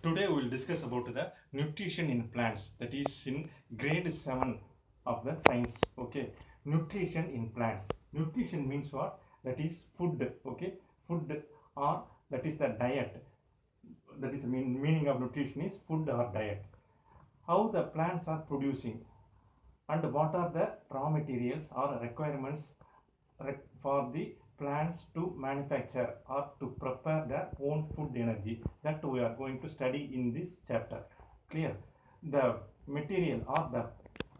Today we will discuss about the nutrition in plants, that is in grade 7 of the science. Okay, nutrition in plants. Nutrition means what? That is food. Okay, food, or that is the diet. That is the meaning of nutrition is food or diet. How the plants are producing and what are the raw materials or requirements for the plants to manufacture or to prepare their own food energy, that we are going to study in this chapter. Clear? The material or the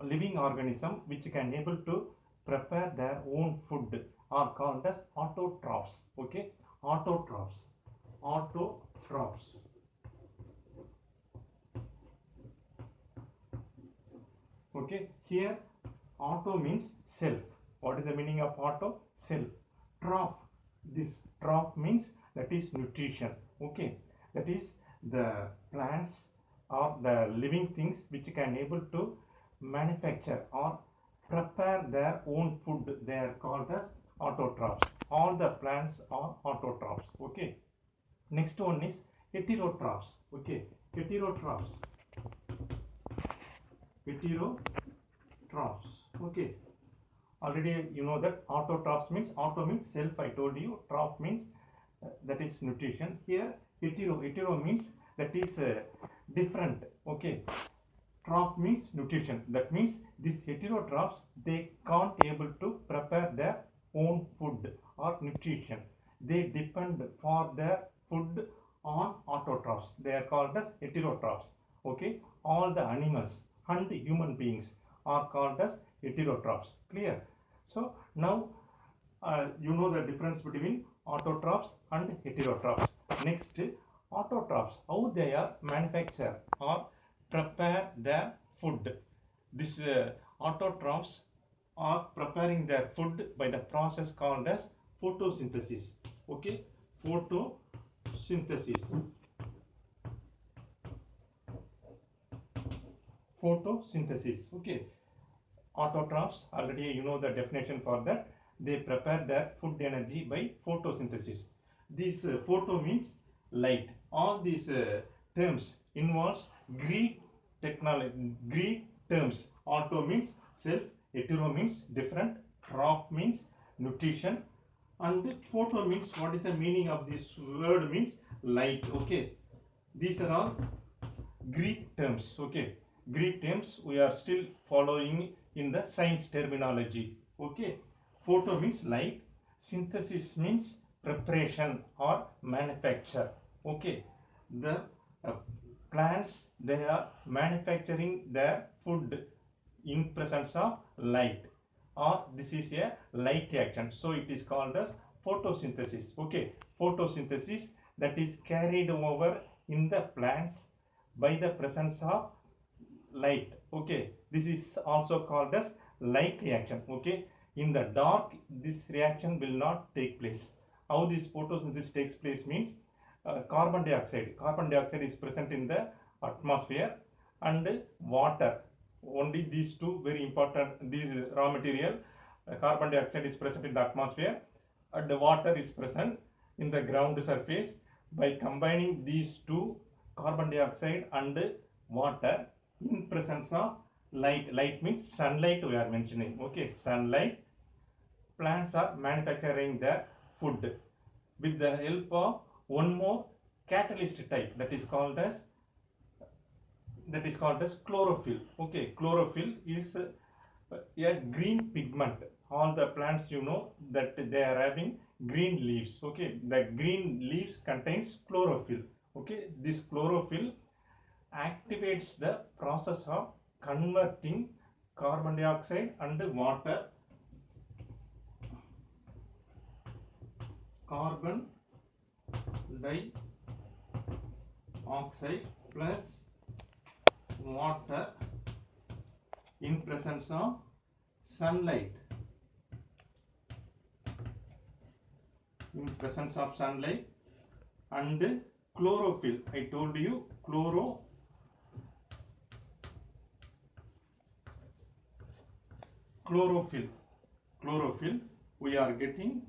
living organism which can able to prepare their own food are called as autotrophs. Okay, autotrophs. Autotrophs. Okay, here auto means self. What is the meaning of auto? Self. Troph, this troph means that is nutrition. Okay, that is the plants or the living things which can able to manufacture or prepare their own food. They are called as autotrophs. All the plants are autotrophs. Okay, next one is heterotrophs. Okay, heterotrophs. Heterotrophs. Okay, already you know that autotrophs means, auto means self, I told you. Troph means that is nutrition. Here hetero means that is different. Okay, troph means nutrition. That means these heterotrophs, they can't able to prepare their own food or nutrition. They depend for their food on autotrophs. They are called as heterotrophs. Okay, all the animals and human beings are called as heterotrophs. Clear? So now you know the difference between autotrophs and heterotrophs. Next, autotrophs, how they are manufacture or prepare their food. This autotrophs are preparing their food by the process called as photosynthesis. Okay, photosynthesis. Photosynthesis. Okay, autotrophs, already you know the definition for that. They prepare their food energy by photosynthesis. This photo means light. All these terms involves Greek technology, Greek terms. Auto means self, hetero means different, troph means nutrition, and photo means, what is the meaning of this word means light. Okay, these are all Greek terms. Okay, Greek terms we are still following in the science terminology. Okay, photo means light, synthesis means preparation or manufacture. Okay, the plants, they are manufacturing their food in presence of light, or this is a light reaction, so it is called as photosynthesis. Okay, photosynthesis, that is carried over in the plants by the presence of light. Okay, this is also called as light reaction. Okay, in the dark this reaction will not take place. How this photosynthesis takes place means, carbon dioxide is present in the atmosphere, and water. Only these two very important, these raw material, carbon dioxide is present in the atmosphere and the water is present in the ground surface. By combining these two, carbon dioxide and water, in presence of light means sunlight we are mentioning. Okay, sunlight, plants are manufacturing their food with the help of one more catalyst type, that is called as chlorophyll. Okay, chlorophyll is a green pigment. All the plants, you know that they are having green leaves. Okay, the green leaves contains chlorophyll. Okay, this chlorophyll activates the process of converting carbon dioxide and water, carbon dioxide plus water in presence of sunlight. In presence of sunlight and chlorophyll, I told you chlorophyll, we are getting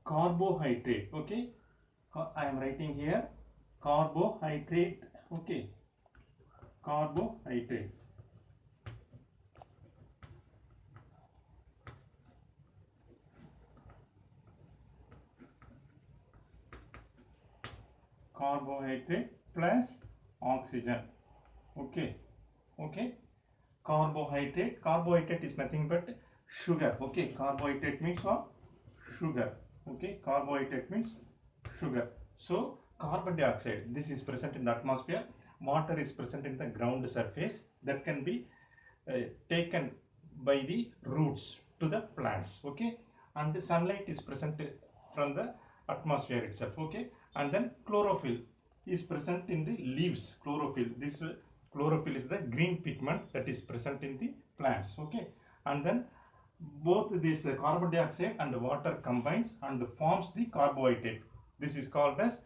carbohydrate. Okay, I am writing here carbohydrate. Okay, carbohydrate. Carbohydrate plus oxygen. Okay, okay. Carbohydrate is nothing but sugar. Okay, carbohydrate means what? Sugar. Okay, carbohydrate means sugar. So carbon dioxide, this is present in the atmosphere. Water is present in the ground surface that can be taken by the roots to the plants. Okay, and the sunlight is present from the atmosphere itself. Okay, and then chlorophyll is present in the leaves. Chlorophyll, this chlorophyll is the green pigment that is present in the plants. Okay, and then both this carbon dioxide and water combines and forms the carbohydrate. This is called as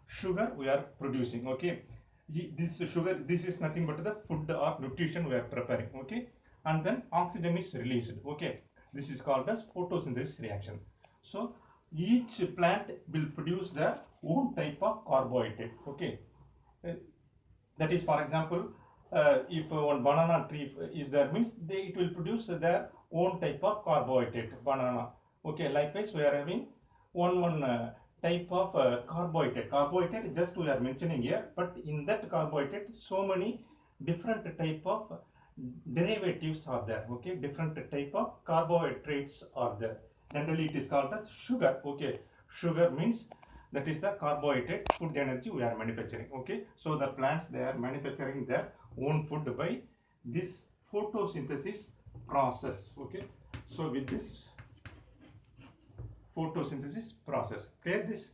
sugar we are producing. Okay, this sugar, this is nothing but the food or nutrition we are preparing. Okay, and then oxygen is released. Okay, this is called as photosynthesis reaction. So each plant will produce their own type of carbohydrate. Okay, that is, for example, if one banana tree is there, means it will produce their own type of carbohydrate, banana. Okay, likewise we are having one type of carbohydrate just we are mentioning here, but in that carbohydrate so many different type of derivatives are there. Okay, different type of carbohydrates are there. Generally it is called as sugar. Okay, sugar means that is the carbohydrate food energy we are manufacturing. Okay, so the plants, they are manufacturing their own food by this photosynthesis process. Okay, so with this photosynthesis process, clear this?